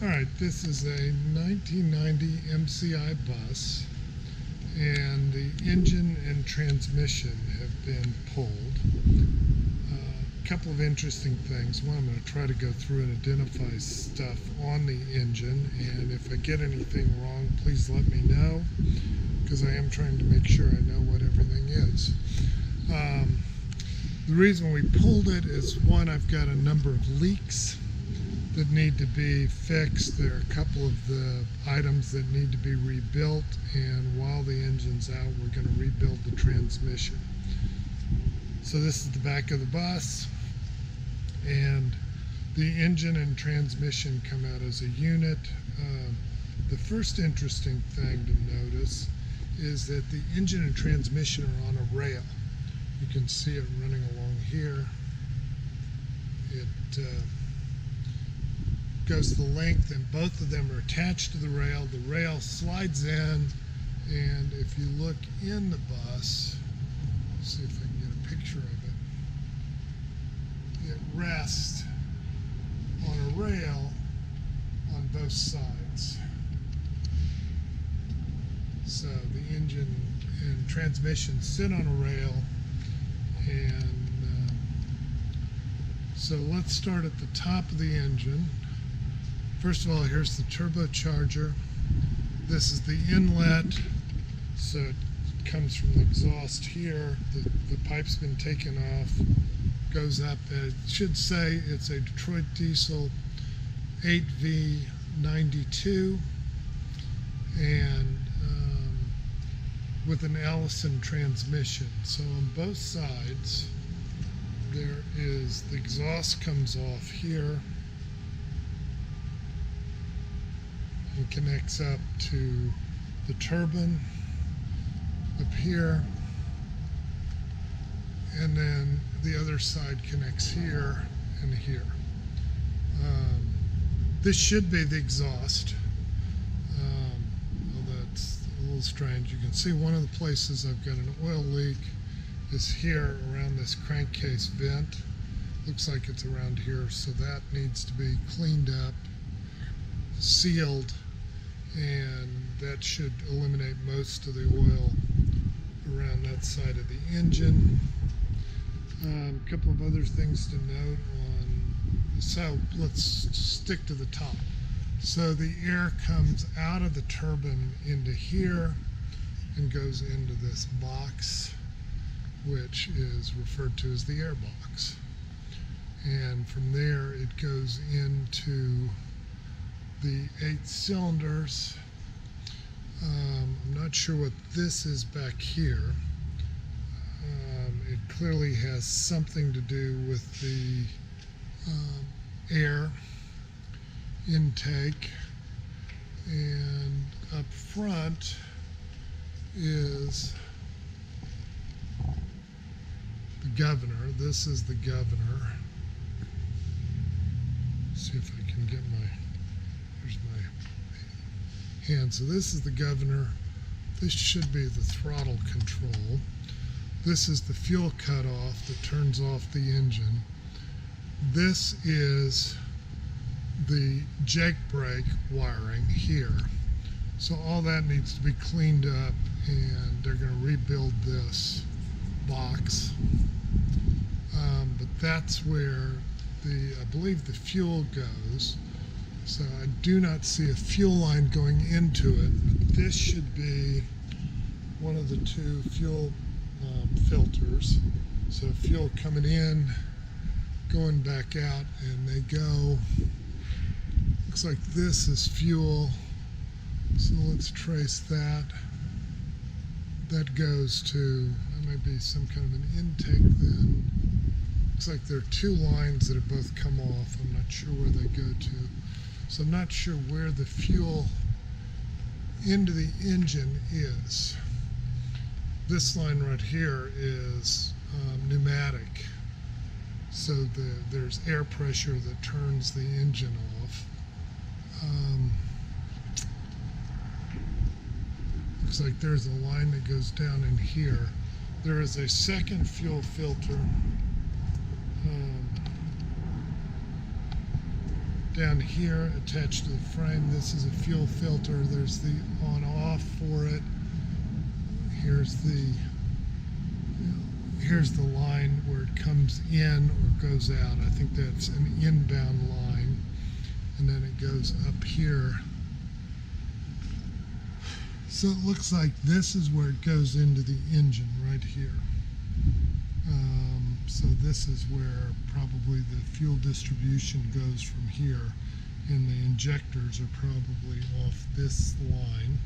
Alright, this is a 1990 MCI bus, and the engine and transmission have been pulled. A couple of interesting things. One, I'm going to try to go through and identify stuff on the engine, and if I get anything wrong, please let me know, because I am trying to make sure I know what everything is. The reason we pulled it is, one, I've got a number of leaks that need to be fixed. There are a couple of the items that need to be rebuilt, and while the engine's out, we're going to rebuild the transmission. So this is the back of the bus, and the engine and transmission come out as a unit. The first interesting thing to notice is that the engine and transmission are on a rail. You can see it running along here. It goes the length, and both of them are attached to the rail. The rail slides in, and if you look in the bus, see if I can get a picture of it, it rests on a rail on both sides. So the engine and transmission sit on a rail, and so let's start at the top of the engine. First of all, here's the turbocharger. This is the inlet, so it comes from the exhaust here. The pipe's been taken off, goes up. It should say it's a Detroit Diesel 8V92, and with an Allison transmission. So on both sides, there is, the exhaust comes off here and connects up to the turbine up here, and then the other side connects here and here. This should be the exhaust, although it's a little strange. You can see one of the places I've got an oil leak is here around this crankcase vent. Looks like it's around here, so that needs to be cleaned up, sealed, and that should eliminate most of the oil around that side of the engine. A couple of other things to note on, so let's stick to the top. So the air comes out of the turbine into here and goes into this box, which is referred to as the air box. And from there it goes into the 8 cylinders. I'm not sure what this is back here. It clearly has something to do with the air intake. And up front is the governor. This is the governor. See if I can get my, here's my hand. So this is the governor. This should be the throttle control. This is the fuel cutoff that turns off the engine. This is the jake brake wiring here. So all that needs to be cleaned up, and they're going to rebuild this box. But that's where I believe the fuel goes. So I do not see a fuel line going into it. This should be one of the 2 fuel filters. So fuel coming in, going back out, and they go, looks like this is fuel. So let's trace that. That goes to, that might be some kind of an intake then. Looks like there are 2 lines that have both come off. I'm not sure where they go to. So I'm not sure where the fuel into the engine is. This line right here is pneumatic. So there's air pressure that turns the engine off. Looks like there's a line that goes down in here. There is a second fuel filter Down here, attached to the frame, this is a fuel filter. There's the on-off for it. Here's the line where it comes in or goes out. I think that's an inbound line. And then it goes up here. So it looks like this is where it goes into the engine, right here. So this is where probably the fuel distribution goes from here, and the injectors are probably off this line.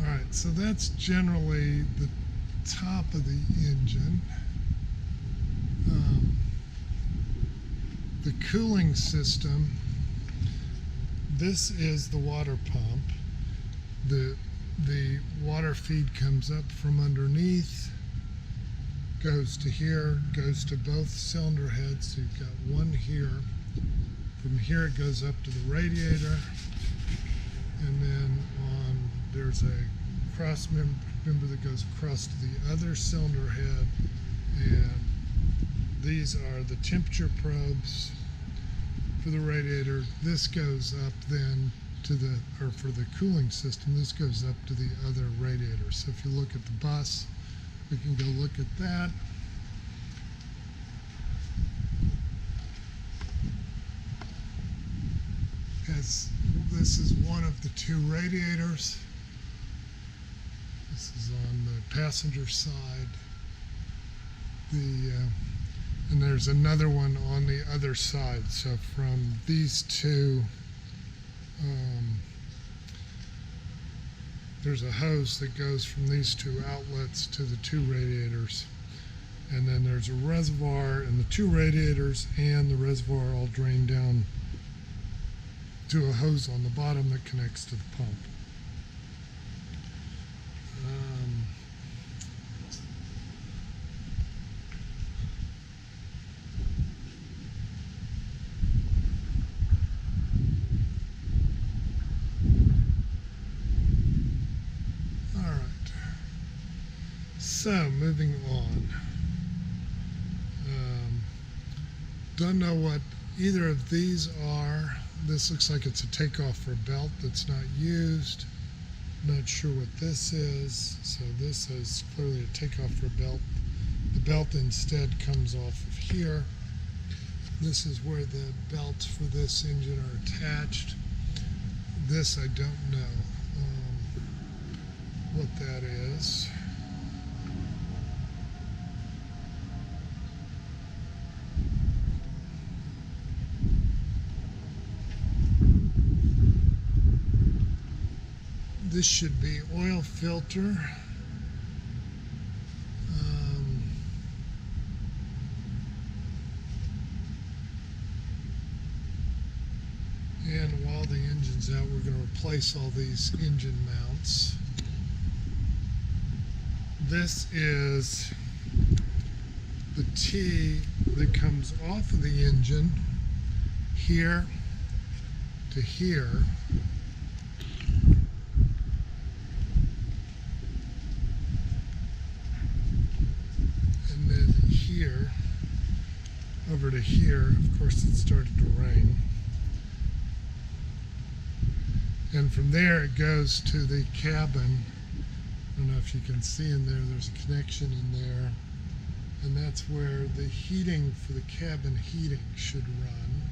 All right, so that's generally the top of the engine. The cooling system, this is the water pump. The water feed comes up from underneath, goes to here, goes to both cylinder heads. So you've got one here. From here it goes up to the radiator, and then there's a cross member that goes across to the other cylinder head, and these are the temperature probes for the radiator. This goes up then to for the cooling system, this goes up to the other radiator. So if you look at the bus, we can go look at that. This is one of the two radiators. This is on the passenger side. And there's another one on the other side. So from these two, there's a hose that goes from these two outlets to the two radiators. And then there's a reservoir, and the two radiators and the reservoir all drain down to a hose on the bottom that connects to the pump. So, moving on. Don't know what either of these are. This looks like it's a takeoff for a belt that's not used. Not sure what this is. So this is clearly a takeoff for a belt. The belt instead comes off of here. This is where the belts for this engine are attached. This I don't know what that is. This should be oil filter. And while the engine's out, we're going to replace all these engine mounts. This is the T that comes off of the engine here to here. Over to here. Of course, it started to rain. And from there it goes to the cabin. I don't know if you can see in there, there's a connection in there. And that's where the heating for the cabin heating should run.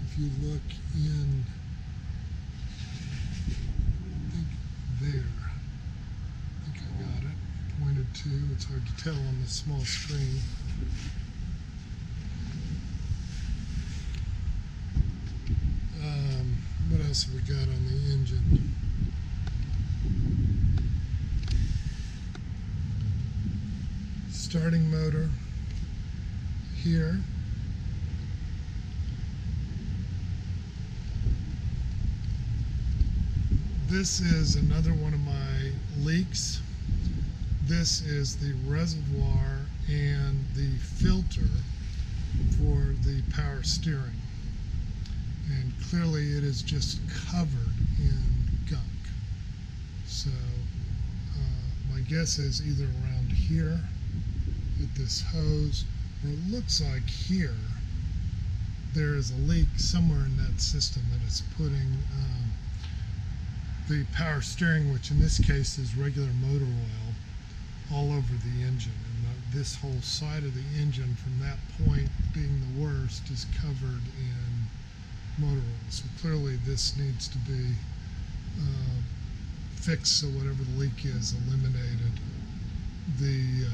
If you look in, I think there, I think I got it pointed to. It's hard to tell on this small screen. What else have we got on the engine? Starting motor here. This is another one of my leaks. This is the reservoir and the filter for the power steering. And clearly it is just covered in gunk. So guess is either around here at this hose, or it looks like here there is a leak somewhere in that system that is putting the power steering, which in this case is regular motor oil, all over the engine. And this whole side of the engine, from that point being the worst, is covered in motor oil. So clearly this needs to be fixed, so whatever the leak is eliminated. The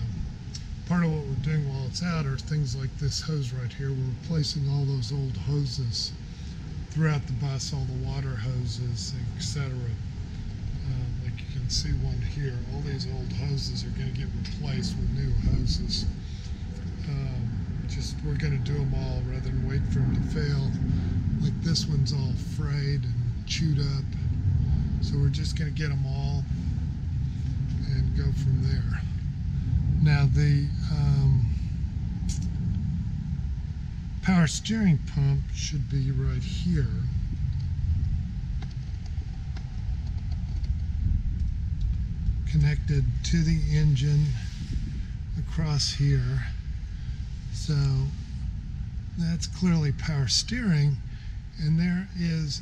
part of what we're doing while it's out are things like this hose right here. We're replacing all those old hoses throughout the bus, all the water hoses, etc. Like you can see one here. All these old hoses are going to get replaced with new hoses. Just we're going to do them all rather than wait for them to fail. Like this one's all frayed and chewed up. So we're just going to get them all and go from there. Now the power steering pump should be right here. Connected to the engine across here. So that's clearly power steering, and there is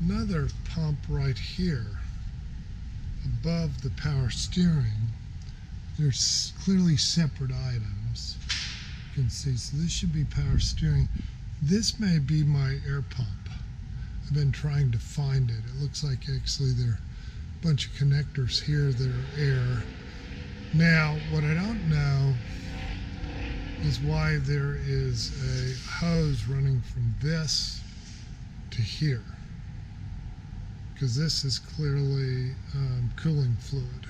another pump right here above the power steering. There's clearly separate items, you can see. So this should be power steering. This may be my air pump. I've been trying to find it. It looks like actually there are a bunch of connectors here that are air. Now, what I don't know is why there is a hose running from this to here, because this is clearly cooling fluid.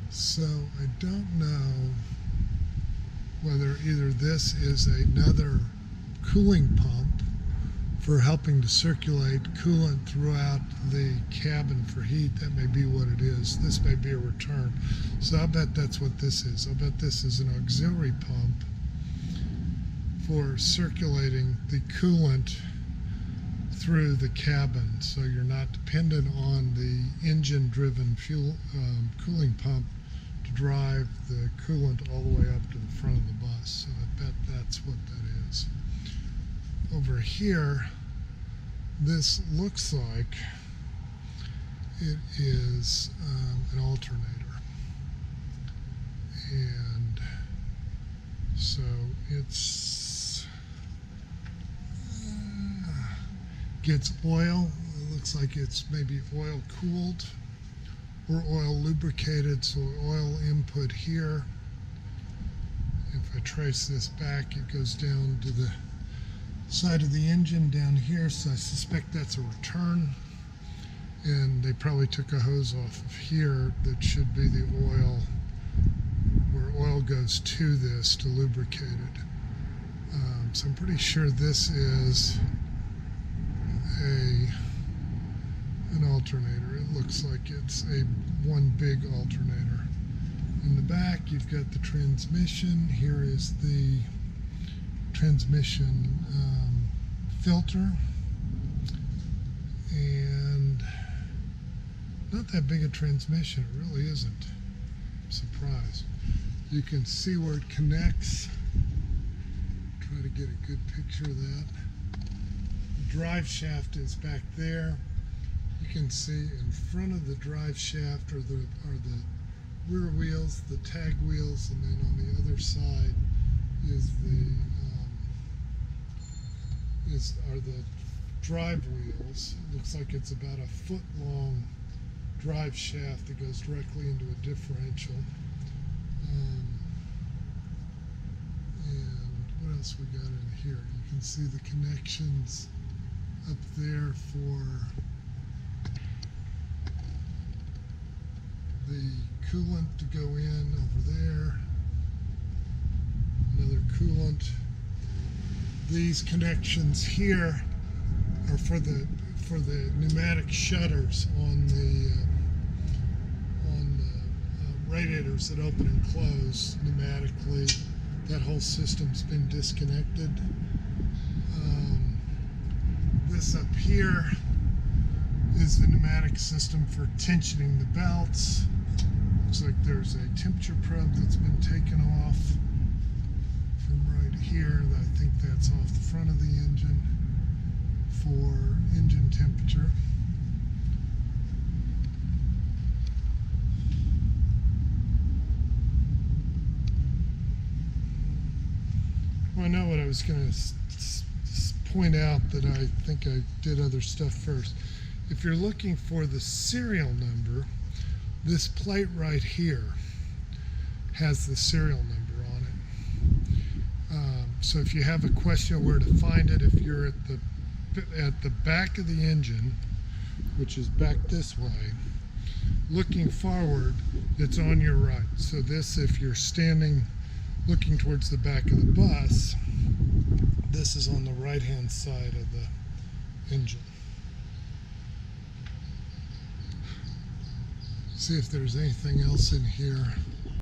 So I don't know whether either this is another cooling pump for helping to circulate coolant throughout the cabin for heat. That may be what it is. This may be a return. So I bet that's what this is. I bet this is an auxiliary pump for circulating the coolant through the cabin, so you're not dependent on the engine-driven fuel cooling pump to drive the coolant all the way up to the front of the bus. So I bet that's what that is. Over here, this looks like it is an alternator, and so it's gets oil. It looks like it's maybe oil cooled or oil lubricated, so oil input here. If I trace this back, it goes down to the side of the engine down here, so I suspect that's a return, and they probably took a hose off of here that should be the oil, where oil goes to this to lubricate it. So I'm pretty sure this is an alternator. It looks like it's one big alternator. In the back, you've got the transmission. Here is the transmission filter, and not that big a transmission. It really isn't. I'm surprised. You can see where it connects. Try to get a good picture of that. The drive shaft is back there. You can see in front of the drive shaft are the rear wheels, the tag wheels, and then on the other side is are the drive wheels. It looks like it's about a foot long drive shaft that goes directly into a differential. And what else we got in here? You can see the connections up there for the coolant to go in over there. Another coolant. These connections here are for the pneumatic shutters on the radiators that open and close pneumatically. That whole system's been disconnected. This up here is the pneumatic system for tensioning the belts. Looks like there's a temperature probe that's been taken off from right here. I think that's off the front of the engine for engine temperature. Well, I know what I was going to point out, that I think I did other stuff first. If you're looking for the serial number, this plate right here has the serial number on it. So if you have a question of where to find it, if you're at the back of the engine, which is back this way, looking forward, it's on your right. So this, if you're standing looking towards the back of the bus, this is on the right hand side of the engine. See if there's anything else in here.